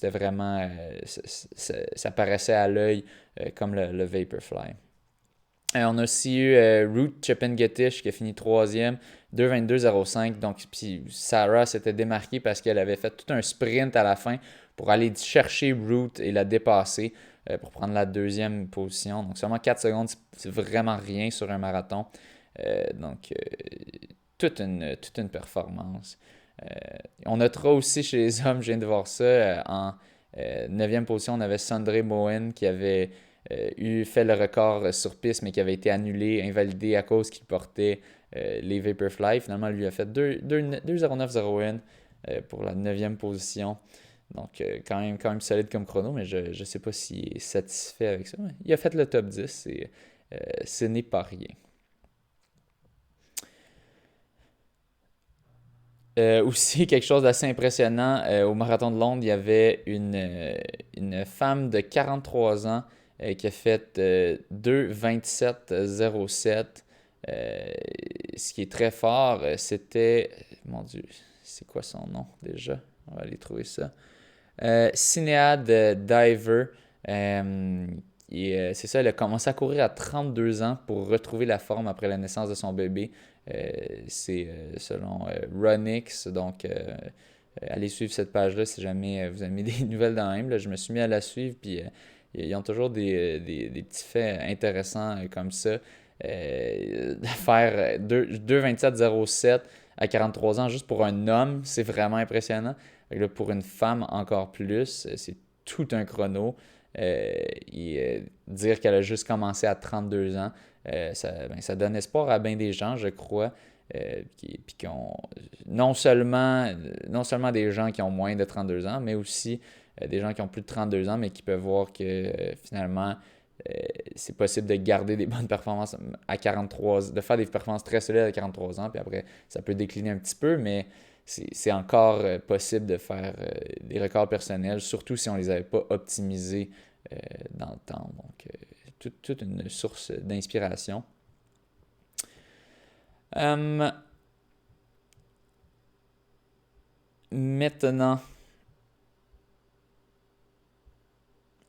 vraiment, ça paraissait à l'œil comme le Vaporfly. On a aussi eu Root Chepengetish qui a fini troisième, 2:22:05. Donc, puis Sarah s'était démarquée parce qu'elle avait fait tout un sprint à la fin pour aller chercher Root et la dépasser pour prendre la deuxième position. Donc, seulement 4 secondes, c'est vraiment rien sur un marathon. Donc, toute une performance. On notera aussi chez les hommes, je viens de voir ça, en 9e position, on avait Sandré Moen qui avait fait le record sur piste, mais qui avait été annulé, invalidé à cause qu'il portait les Vaporfly. Finalement, lui a fait 2:09:01 pour la 9e position. Donc, quand même solide comme chrono, mais je ne sais pas s'il est satisfait avec ça. Il a fait le top 10 et ce n'est pas rien. Aussi, quelque chose d'assez impressionnant, au Marathon de Londres, il y avait une femme de 43 ans qui a fait 2:27:07. Ce qui est très fort, c'était... Mon Dieu, c'est quoi son nom déjà? On va aller trouver ça. Sinéad Diver. C'est ça, elle a commencé à courir à 32 ans pour retrouver la forme après la naissance de son bébé. C'est selon Runix. Donc, allez suivre cette page-là si jamais vous avez des nouvelles dans même. Là, je me suis mis à la suivre, puis ils ont toujours des petits faits intéressants comme ça. Faire 2:27:07 à 43 ans juste pour un homme, c'est vraiment impressionnant. Là, pour une femme, encore plus, c'est tout un chrono. Dire qu'elle a juste commencé à 32 ans, ça donne espoir à bien des gens, je crois. Puis non seulement des gens qui ont moins de 32 ans, mais aussi des gens qui ont plus de 32 ans, mais qui peuvent voir que finalement, c'est possible de garder des bonnes performances à 43, de faire des performances très solides à 43 ans, puis après, ça peut décliner un petit peu, mais c'est encore possible de faire des records personnels, surtout si on ne les avait pas optimisés dans le temps. Donc, toute une source d'inspiration. Maintenant,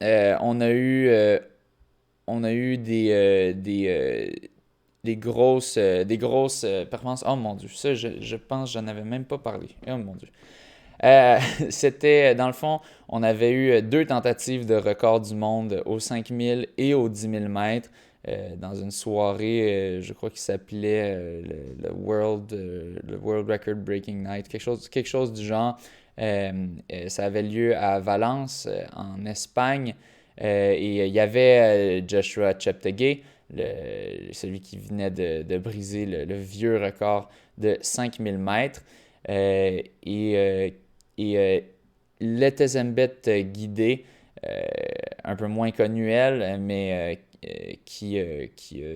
on a eu des grosses performances. Oh mon Dieu, ça, je pense que j'en avais même pas parlé. Oh mon Dieu. C'était, dans le fond, on avait eu 2 tentatives de record du monde aux 5000 et aux 10 000 mètres dans une soirée, je crois qu'il s'appelait le World Record Breaking Night, quelque chose du genre. Ça avait lieu à Valence, en Espagne. Et il y avait Joshua Cheptegei, celui qui venait de briser le vieux record de 5000 mètres. Et Letezembet Guidé, un peu moins connue elle, mais qui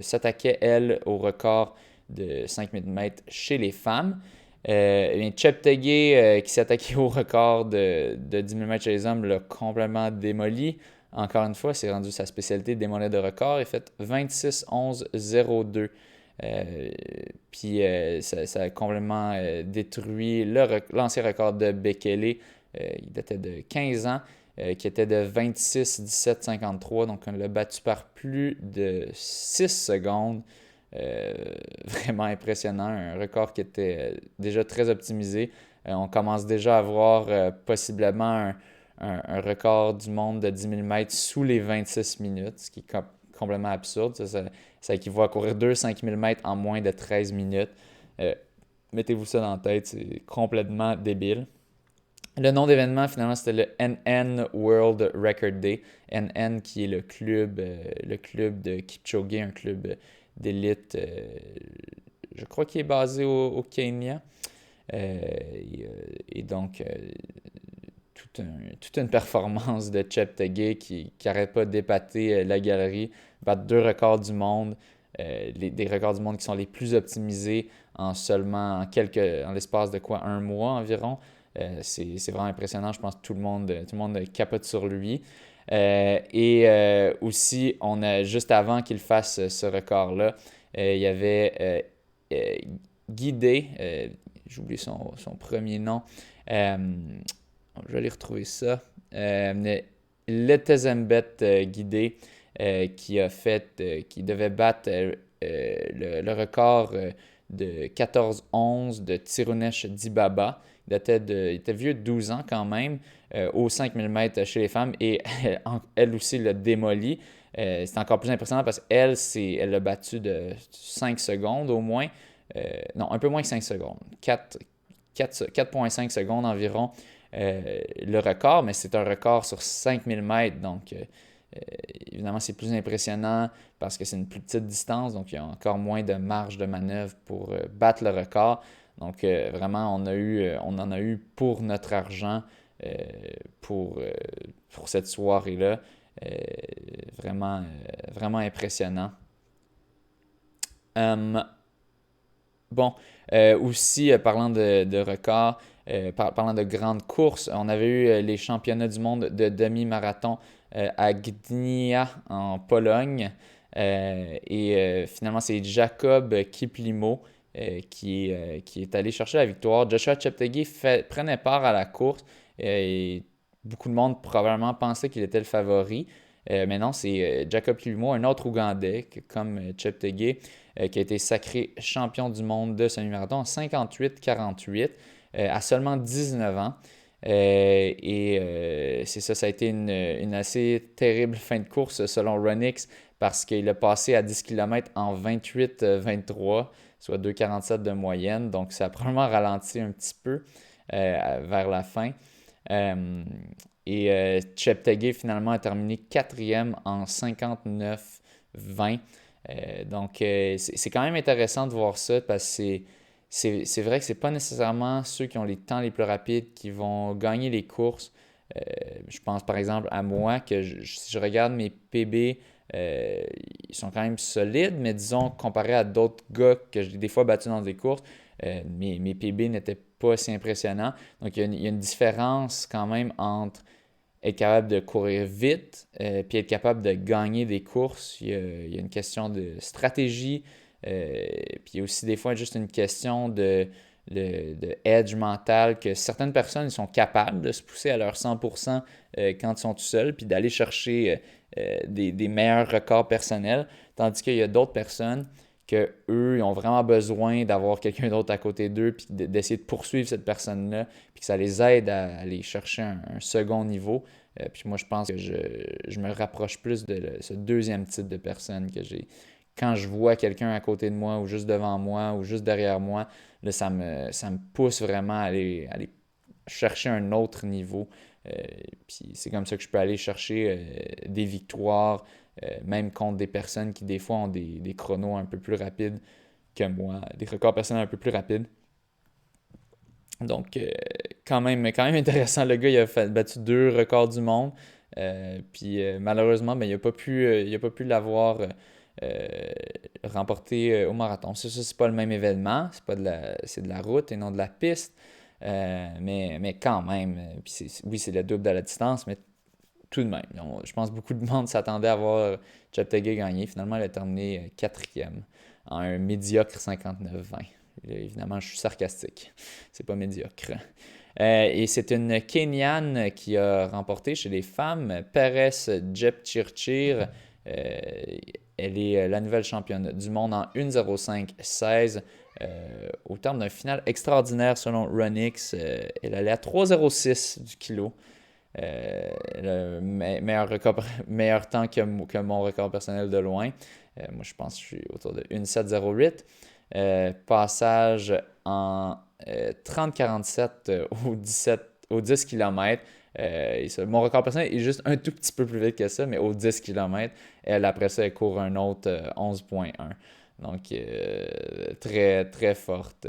s'attaquait, elle, au record de 5000 mètres chez les femmes. Cheptegei, qui s'attaquait au record de 10 000 mètres chez les hommes, l'a complètement démoli. Encore une fois, c'est rendu sa spécialité de démolir de record. Il a fait 26:11:02. Puis ça a complètement détruit l'ancien record de Bekele. Il datait de 15 ans, qui était de 26:17:53. Donc on l'a battu par plus de 6 secondes. Vraiment impressionnant, un record qui était déjà très optimisé. On commence déjà à voir possiblement un record du monde de 10 000 mètres sous les 26 minutes, ce qui est complètement absurde. Ça équivaut à courir 5 000 mètres en moins de 13 minutes. Mettez-vous ça dans la tête, c'est complètement débile. Le nom d'événement, finalement, c'était le NN World Record Day. NN qui est le club de Kipchoge, un club d'élite, je crois qu'il est basé au Kenya. Et donc, toute une performance de Cheptegei qui n'arrête pas d'épater la galerie, battre 2 records du monde, des records du monde qui sont les plus optimisés en seulement en l'espace de quoi, un mois environ. C'est vraiment impressionnant. Je pense que tout le monde capote sur lui. Aussi, juste avant qu'il fasse ce record-là, il y avait euh, Guidé, j'oublie son premier nom. Euh, je vais aller retrouver ça. Letezembet Guidé, qui devait battre le record de 14-11 de Tirunesh Dibaba. Il était vieux de 12 ans quand même, aux 5000 mètres chez les femmes, et elle aussi l'a démoli. C'est encore plus impressionnant parce qu'elle l'a battu de 5 secondes au moins. Non, un peu moins que 5 secondes. 4,5 secondes environ le record, mais c'est un record sur 5000 mètres. Donc, évidemment, c'est plus impressionnant parce que c'est une plus petite distance, donc il y a encore moins de marge de manœuvre pour battre le record. Donc, vraiment, on en a eu pour notre argent euh, pour cette soirée-là. Euh, vraiment impressionnant. Um, Bon, aussi, parlant de records, parlant de grandes courses, on avait eu les championnats du monde de demi-marathon à Gdynia en Pologne. Finalement, c'est Jacob Kiplimo qui est allé chercher la victoire. Joshua Cheptegei prenait part à la course et beaucoup de monde probablement pensait qu'il était le favori. Mais non, c'est Jacob Kiplimo, un autre Ougandais comme Cheptegei, qui a été sacré champion du monde de semi-marathon en 58-48 à seulement 19 ans. C'est ça, ça a été une assez terrible fin de course selon Runix parce qu'il a passé à 10 km en 28-23, soit 2,47 de moyenne. Donc ça a probablement ralenti un petit peu vers la fin. Cheptegei finalement a terminé quatrième en 59-20. C'est quand même intéressant de voir ça parce que c'est vrai que c'est pas nécessairement ceux qui ont les temps les plus rapides qui vont gagner les courses. Euh, je pense par exemple à moi que si je regarde mes PB, ils sont quand même solides, mais disons comparé à d'autres gars que j'ai des fois battus dans des courses, mes PB n'étaient pas si impressionnants. Donc il y a une différence quand même entre être capable de courir vite, puis être capable de gagner des courses. Il y a une question de stratégie, puis aussi des fois juste une question de edge mental que certaines personnes sont capables de se pousser à leur 100% quand ils sont tout seuls, puis d'aller chercher des meilleurs records personnels, tandis qu'il y a d'autres personnes que eux ils ont vraiment besoin d'avoir quelqu'un d'autre à côté d'eux, puis d'essayer de poursuivre cette personne-là, puis que ça les aide à aller chercher un second niveau. Puis moi, je pense que je me rapproche plus de ce deuxième type de personne que j'ai. Quand je vois quelqu'un à côté de moi, ou juste devant moi, ou juste derrière moi, là, ça me pousse vraiment à aller chercher un autre niveau. Euh, Puis c'est comme ça que je peux aller chercher des victoires, même contre des personnes qui des fois ont des chronos un peu plus rapides que moi, des records personnels un peu plus rapides. Donc, quand même intéressant. Le gars, il a battu 2 records du monde. Malheureusement, ben, il a pas pu l'avoir euh, remporté au marathon. Ça, c'est pas le même événement. C'est de la route et non de la piste. Mais quand même, oui, c'est le double de la distance, mais tout de même. Je pense que beaucoup de monde s'attendait à voir Cheptegei gagner. Finalement, il a terminé quatrième en un médiocre 59-20. Évidemment, je suis sarcastique. C'est pas médiocre. Et c'est une Kenyane qui a remporté chez les femmes, Perez Jepchirchir. Euh, Elle est la nouvelle championne du monde en 1,05,16. Au terme d'un final extraordinaire selon Runix. Elle allait à 3,06 du kilo. Le meilleur temps que mon record personnel de loin. Moi, je pense que je suis autour de 1,708. Passage en 30-47 au 10 km. Mon record personnel est juste un tout petit peu plus vite que ça, mais au 10 km. Elle, après ça, elle court un autre 11,1. Donc, très forte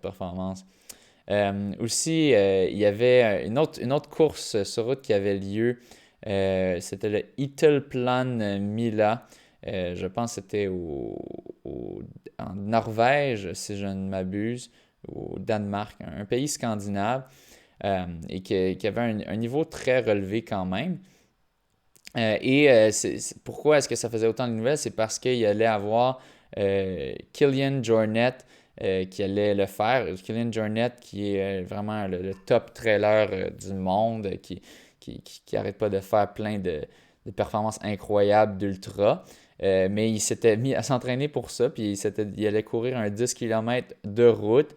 performance. Aussi, il y avait une autre course sur route qui avait lieu. C'était le Ittelplan Mila. Je pense que c'était en Norvège, si je ne m'abuse, ou au Danemark, un pays scandinave, et qui avait un niveau très relevé quand même. Pourquoi est-ce que ça faisait autant de nouvelles? C'est parce qu'il allait avoir Kilian Jornet qui allait le faire. Kilian Jornet qui est vraiment le top trailer du monde, qui arrête pas de faire plein de performances incroyables d'ultra. Mais il s'était mis à s'entraîner pour ça, puis il allait courir un 10 km de route.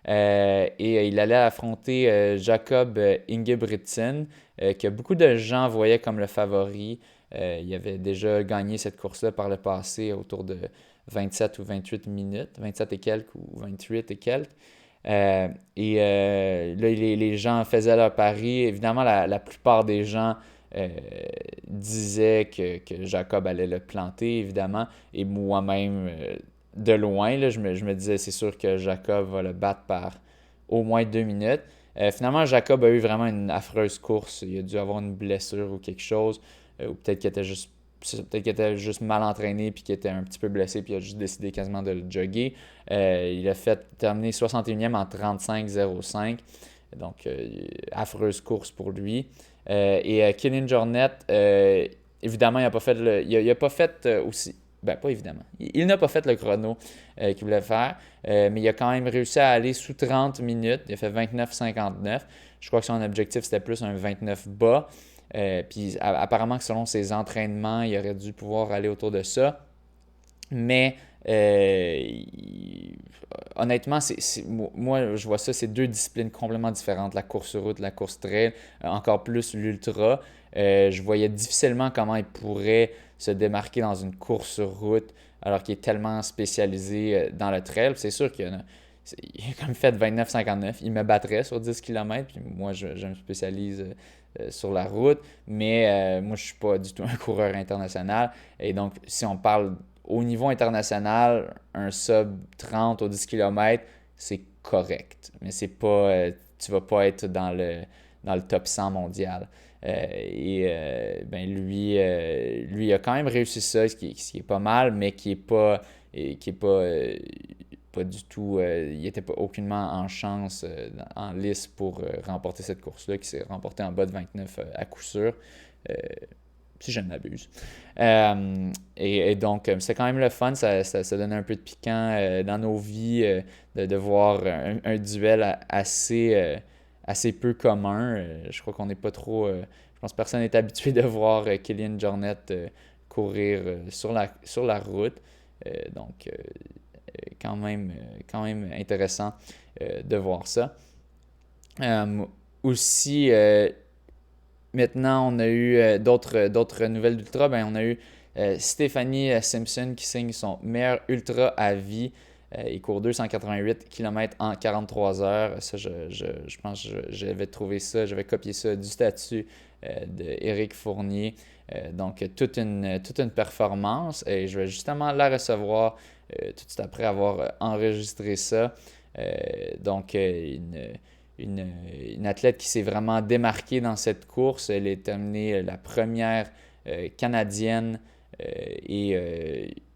Il allait affronter Jacob Ingebrigtsen, que beaucoup de gens voyaient comme le favori. Il avait déjà gagné cette course-là par le passé autour de 27 ou 28 minutes, 27 et quelques ou 28 et quelques. Là, les gens faisaient leur pari. Évidemment, la plupart des gens euh, disaient que Jacob allait le planter, évidemment. Et moi-même, de loin, là, je me disais, c'est sûr que Jacob va le battre par au moins 2 minutes. Finalement, Jacob a eu vraiment une affreuse course. Il a dû avoir une blessure ou quelque chose. Ou peut-être qu'il était juste mal entraîné puis qu'il était un petit peu blessé puis il a juste décidé quasiment de le jogger. Il a fait terminer 61e en 35,05. Donc, affreuse course pour lui. Kylian Jornet, évidemment, il n'a pas fait il a pas fait aussi. Ben, pas évidemment. Il n'a pas fait le chrono qu'il voulait faire, mais il a quand même réussi à aller sous 30 minutes. Il a fait 29,59. Je crois que son objectif, c'était plus un 29 bas. Puis apparemment que selon ses entraînements, il aurait dû pouvoir aller autour de ça. Mais honnêtement, moi, je vois ça, c'est deux disciplines complètement différentes, la course sur route, la course trail, encore plus l'ultra. Je voyais difficilement comment il pourrait se démarquer dans une course sur route alors qu'il est tellement spécialisé dans le trail. C'est sûr qu'il a comme fait 29,59. Il me battrait sur 10 km, puis moi, je me spécialise sur la route, mais moi, je ne suis pas du tout un coureur international. Et donc, si on parle au niveau international, un sub 30 au 10 km, c'est correct. Mais c'est pas, tu vas pas être dans le top 100 mondial. Lui, il a quand même réussi ça, ce qui est pas mal, mais qui est pas du tout, il n'était pas aucunement en chance, en lice pour remporter cette course-là, qui s'est remportée en bas de 29 à coup sûr. Euh, si je ne m'abuse. Donc, c'est quand même le fun, ça donne un peu de piquant dans nos vies de voir un duel assez peu commun. Je crois qu'on n'est pas trop. Je pense que personne n'est habitué de voir Kilian Jornet courir sur la route. Donc, quand même intéressant de voir ça. Aussi, maintenant, on a eu d'autres nouvelles d'ultra. Ben, on a eu Stephanie Simpson qui signe son meilleur ultra à vie. Il court 288 km en 43 heures. Ça, je pense que j'avais trouvé ça, j'avais copié ça du statut d'Éric Fournier. Donc, toute une performance. Et je vais justement la recevoir tout de suite après avoir enregistré ça. Donc, une athlète qui s'est vraiment démarquée dans cette course. Elle est terminée la première canadienne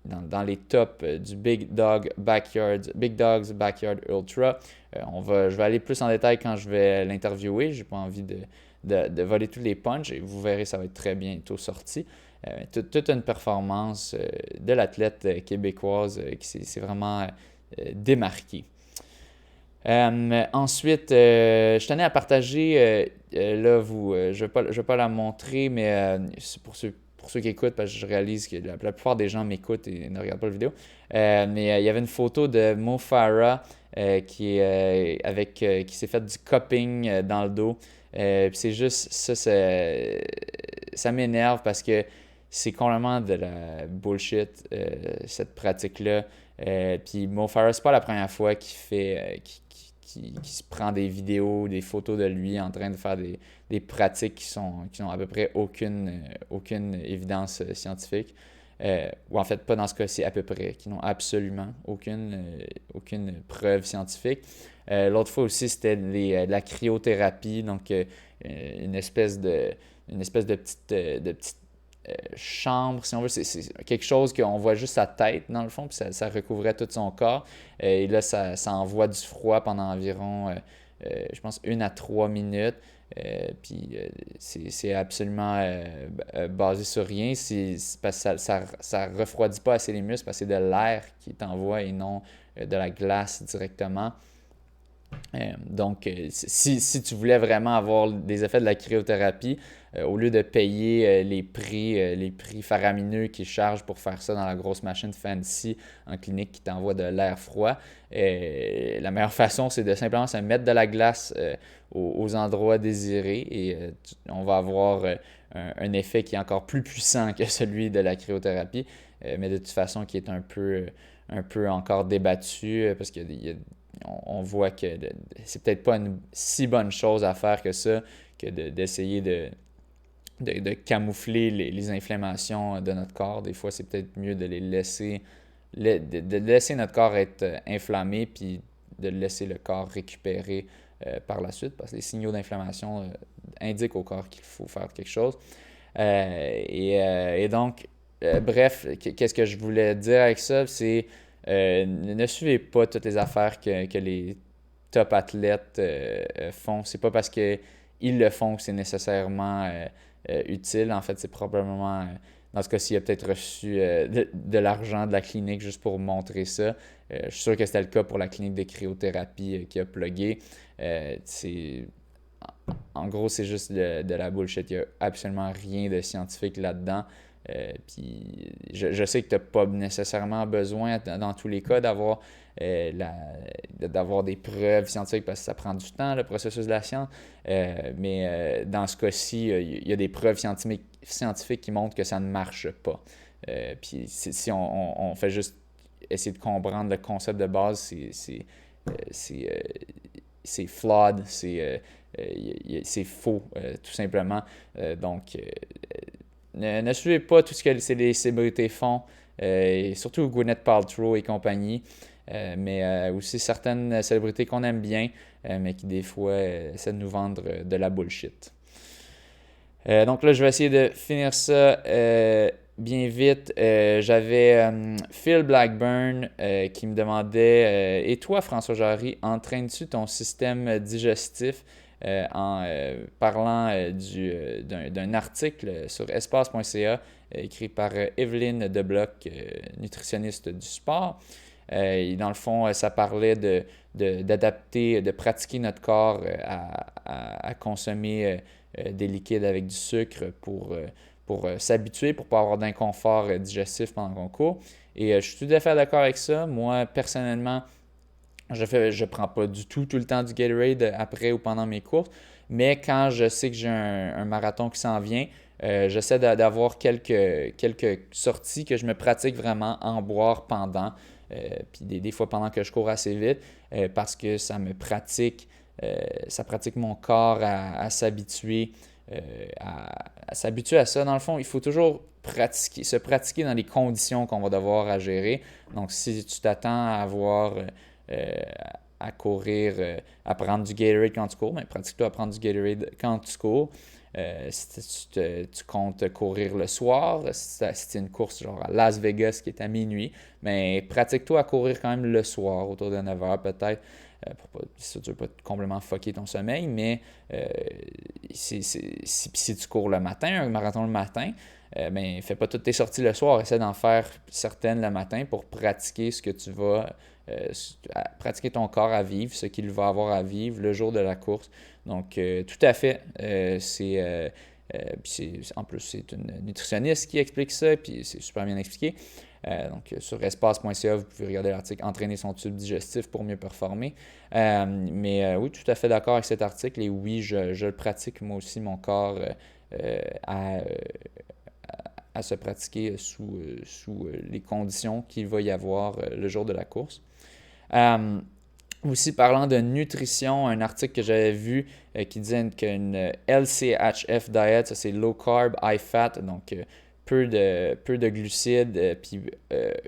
dans les tops du Big Dogs Backyard Ultra. Je vais aller plus en détail quand je vais l'interviewer. J'ai pas envie de voler tous les punchs et vous verrez, ça va être très bientôt sorti. Toute une performance de l'athlète québécoise qui s'est vraiment démarquée. Ensuite, je tenais à partager, là, je vais pas la montrer, mais c'est pour ceux qui écoutent, parce que je réalise que la plupart des gens m'écoutent et ne regardent pas la vidéo. Mais il y avait une photo de Mo Farah qui s'est fait du cupping dans le dos. Puis c'est juste, ça m'énerve parce que c'est complètement de la bullshit, cette pratique-là. Puis Mo Farah, c'est pas la première fois qui se prend des vidéos, des photos de lui en train de faire des pratiques qui n'ont à peu près aucune évidence scientifique. ou en fait pas dans ce cas-ci à peu près, qui n'ont absolument aucune preuve scientifique. L'autre fois aussi, c'était la cryothérapie, donc une espèce de petite chambre, si on veut. C'est quelque chose qu'on voit juste sa tête, dans le fond, puis ça recouvrait tout son corps. Et là, ça envoie du froid pendant environ, je pense, 1 à 3 minutes. C'est absolument basé sur rien. C'est parce que ça refroidit pas assez les muscles, parce que c'est de l'air qui t'envoie et non de la glace directement. Donc, si tu voulais vraiment avoir des effets de la cryothérapie, au lieu de payer les prix faramineux qu'ils chargent pour faire ça dans la grosse machine fancy en clinique qui t'envoie de l'air froid, la meilleure façon, c'est de simplement se mettre de la glace aux endroits désirés et on va avoir un effet qui est encore plus puissant que celui de la cryothérapie, mais de toute façon qui est un peu encore débattu parce qu'il y a on voit que c'est peut-être pas une si bonne chose à faire que ça, que d'essayer de camoufler les inflammations de notre corps. Des fois, c'est peut-être mieux de les laisser, de laisser notre corps être inflammé, puis de laisser le corps récupérer par la suite, parce que les signaux d'inflammation indiquent au corps qu'il faut faire quelque chose. Et donc, bref, qu'est-ce que je voulais dire avec ça, c'est ne suivez pas toutes les affaires que les top athlètes font. C'est pas parce qu'ils le font que c'est nécessairement utile. En fait, c'est probablement, dans ce cas-ci, il a peut-être reçu de l'argent de la clinique juste pour montrer ça. Je suis sûr que c'était le cas pour la clinique de cryothérapie qui a plugué. En gros, c'est juste de la bullshit. Il n'y a absolument rien de scientifique là-dedans. Puis je sais que tu n'as pas nécessairement besoin, dans tous les cas, d'avoir des preuves scientifiques parce que ça prend du temps, le processus de la science. Mais dans ce cas-ci, il y a des preuves scientifiques qui montrent que ça ne marche pas. Puis si on fait juste essayer de comprendre le concept de base, c'est flawed, c'est faux, tout simplement. Donc, ne suivez pas tout ce que les célébrités font, et surtout Gwyneth Paltrow et compagnie, mais aussi certaines célébrités qu'on aime bien, mais qui des fois essaient de nous vendre de la bullshit. Donc là, je vais essayer de finir ça bien vite. J'avais Phil Blackburn qui me demandait et toi, François Jarry, entraînes-tu ton système digestif en parlant d'un article sur espace.ca écrit par Evelyne Debloc, nutritionniste du sport. Et dans le fond, ça parlait d'adapter, de pratiquer notre corps à consommer des liquides avec du sucre pour s'habituer, pour ne pas avoir d'inconfort digestif pendant qu'on court. Et je suis tout à fait d'accord avec ça. Moi, personnellement, je prends pas du tout le temps du Gatorade après ou pendant mes courses, mais quand je sais que j'ai un marathon qui s'en vient, j'essaie d'avoir quelques sorties que je me pratique vraiment à en boire pendant, puis des fois pendant que je cours assez vite, parce que ça pratique mon corps à s'habituer à s'habituer à ça. Dans le fond, il faut toujours se pratiquer dans les conditions qu'on va devoir à gérer. Donc, si tu t'attends à avoir à courir, à prendre du Gatorade quand tu cours, mais pratique-toi à prendre du Gatorade quand tu cours. Si tu comptes courir le soir, si c'est une course genre à Las Vegas qui est à minuit, mais pratique-toi à courir quand même le soir, autour de 9 h peut-être, pour pas, si tu ne veux pas complètement fucker ton sommeil, mais si tu cours le matin, un marathon le matin, ben, fais pas toutes tes sorties le soir, essaie d'en faire certaines le matin pour pratiquer ce que tu vas pratiquer ton corps à vivre, ce qu'il va avoir à vivre le jour de la course. Donc, tout à fait, en plus, c'est une nutritionniste qui explique ça, puis c'est super bien expliqué. Donc, sur espace.ca, vous pouvez regarder l'article Entraîner son tube digestif pour mieux performer. Mais oui, tout à fait d'accord avec cet article. Et oui, je le pratique moi aussi, mon corps, à se pratiquer sous les conditions qu'il va y avoir le jour de la course. Aussi, parlant de nutrition, un article que j'avais vu qui disait qu'une LCHF diet, ça c'est low carb, high fat, donc peu de glucides, puis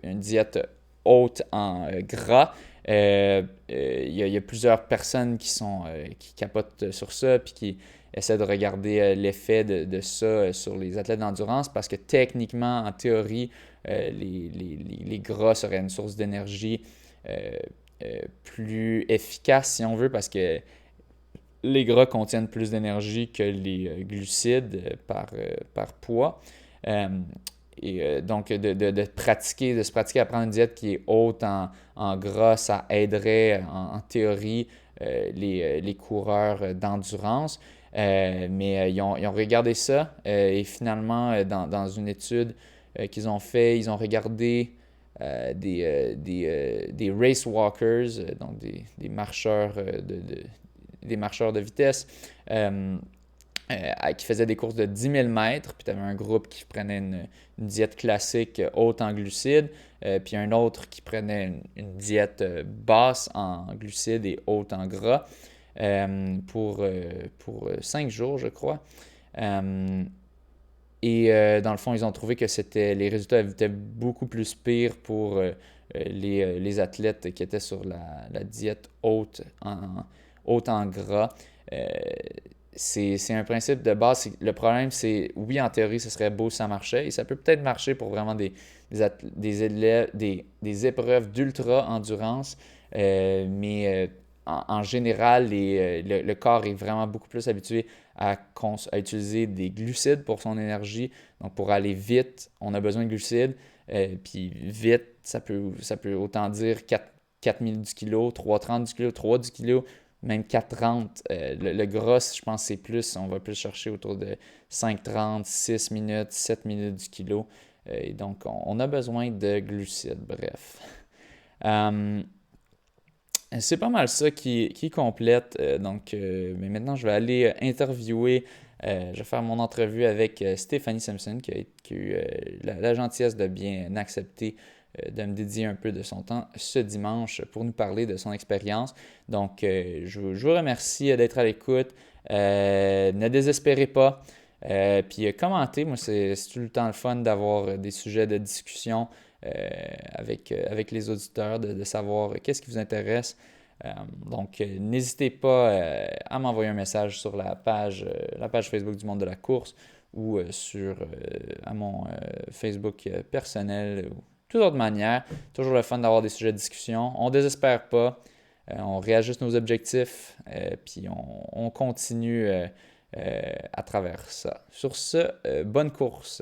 une diète haute en gras. Il y a plusieurs personnes qui capotent sur ça, puis qui essaient de regarder l'effet de ça sur les athlètes d'endurance, parce que techniquement, en théorie, les gras seraient une source d'énergie plus efficace, si on veut, parce que les gras contiennent plus d'énergie que les glucides par poids. Euh, donc, de se pratiquer à prendre une diète qui est haute en gras, ça aiderait en théorie les coureurs d'endurance. Mais ils ont regardé ça et finalement, dans une étude qu'ils ont fait, ils ont regardé des race walkers, donc des marcheurs des marcheurs de vitesse qui faisaient des courses de 10 000 mètres. Puis tu avais un groupe qui prenait une diète classique haute en glucides, puis un autre qui prenait une diète basse en glucides et haute en gras pour 5 jours, je crois. Dans le fond, ils ont trouvé que les résultats étaient beaucoup plus pires pour les athlètes qui étaient sur la diète haute en gras. C'est un principe de base. Le problème, c'est, oui, en théorie, ce serait beau si ça marchait, et ça peut peut-être marcher pour vraiment des épreuves d'ultra-endurance, mais en général, le corps est vraiment beaucoup plus habitué à utiliser des glucides pour son énergie. Donc, pour aller vite, on a besoin de glucides. Puis vite, ça peut autant dire 4000 du kilo, 330 du kilo, 3 du kilo, même 4,30. Le gras, je pense que c'est plus, on va plus chercher autour de 5,30, 6 minutes, 7 minutes du kilo. Et donc, on a besoin de glucides, bref. C'est pas mal ça qui complète. Mais maintenant, je vais aller interviewer, je vais faire mon entrevue avec Stéphanie Simpson, qui a eu la gentillesse de bien accepter de me dédier un peu de son temps ce dimanche pour nous parler de son expérience. Donc, je vous remercie d'être à l'écoute. Ne désespérez pas. Puis commentez, moi c'est tout le temps le fun d'avoir des sujets de discussion avec les auditeurs, de savoir qu'est-ce qui vous intéresse. Donc, n'hésitez pas à m'envoyer un message sur la page Facebook du Monde de la course ou à mon Facebook personnel ou toute autre manière. Toujours le fun d'avoir des sujets de discussion. On ne désespère pas. On réajuste nos objectifs, puis on continue à travers ça. Sur ce, bonne course!